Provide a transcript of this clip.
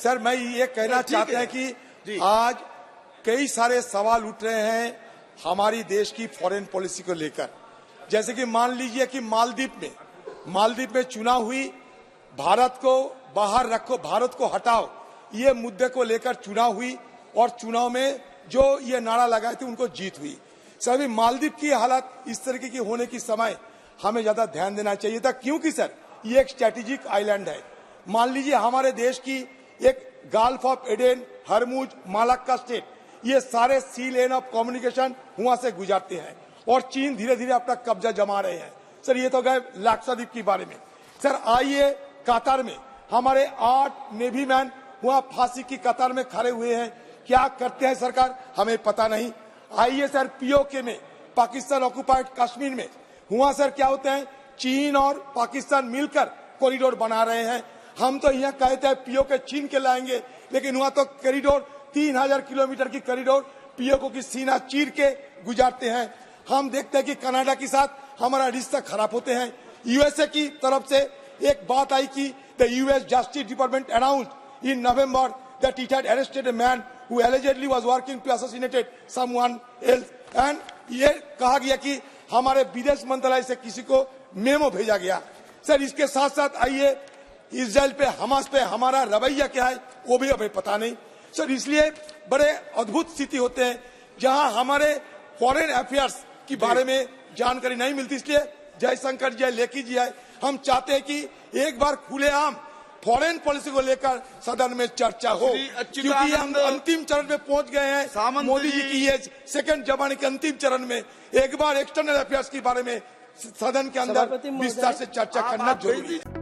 Sir मैं ये कहना चाहते हैं कि आज कई सारे सवाल उठ रहे हैं हमारी देश की फॉरेन पॉलिसी को लेकर। जैसे कि मान लीजिए कि मालदीव में चुनाव हुई, भारत को बाहर रखो, भारत को हटाओ, ये मुद्दे को लेकर चुनाव हुई और चुनाव में जो ये नारा लगाए थे उनको जीत हुई। सर अभी मालदीव की हालत इस तरीके की होने की समय हमें ज्यादा ध्यान देना चाहिए था, क्योंकि सर ये एक स्ट्रेटेजिक आइलैंड है। मान लीजिए हमारे देश की एक गल्फ ऑफ एडेन, हरमुज, मालक्का स्टेट, ये सारे सी लेन ऑफ कम्युनिकेशन वहां से गुजरते हैं और चीन धीरे धीरे अपना कब्जा जमा रहे हैं। सर ये तो गए लक्षद्वीप के बारे में। सर आइए कतार में हमारे 8 नेवी मैन वहां फांसी की कतार में खड़े हुए हैं, क्या करते हैं सरकार हमें पता नहीं। आइए सर पीओके में, पाकिस्तान ऑक्युपाइड कश्मीर में, वहां सर क्या होते हैं, चीन और पाकिस्तान मिलकर कॉरिडोर बना रहे हैं। हम तो यहाँ कहते हैं पीओके छीन के लाएंगे, लेकिन वहां तो कॉरिडोर 3000 किलोमीटर की कॉरिडोर पीओके की सीना चीर के गुजारते हैं। हम देखते हैं कि कनाडा के साथ हमारा रिश्ता खराब होते हैं। यूएसए की तरफ से एक बात आई कि the US justice department announced in November that it had arrested a man who allegedly was working to assassinate someone else, and ये कहा गया कि हमारे विदेश मंत्रालय से किसी को मेमो भेजा गया। सर इसके साथ साथ आइए इजराइल पे, हमास पे हमारा रवैया क्या है वो भी हमें पता नहीं। सर इसलिए बड़े अद्भुत स्थिति होते हैं जहां हमारे फॉरेन अफेयर्स के बारे में जानकारी नहीं मिलती। इसलिए जयशंकर जी, लेकी जी है, हम चाहते हैं कि एक बार खुलेआम फॉरेन पॉलिसी को लेकर सदन में चर्चा हो, क्योंकि हम अंतिम चरण में पहुंच गए हैं। मोदी जी की ये सेकंड जमाने के अंतिम चरण में एक बार एक्सटर्नल अफेयर्स के बारे में सदन के अंदर विस्तार से चर्चा करना जरूरी है।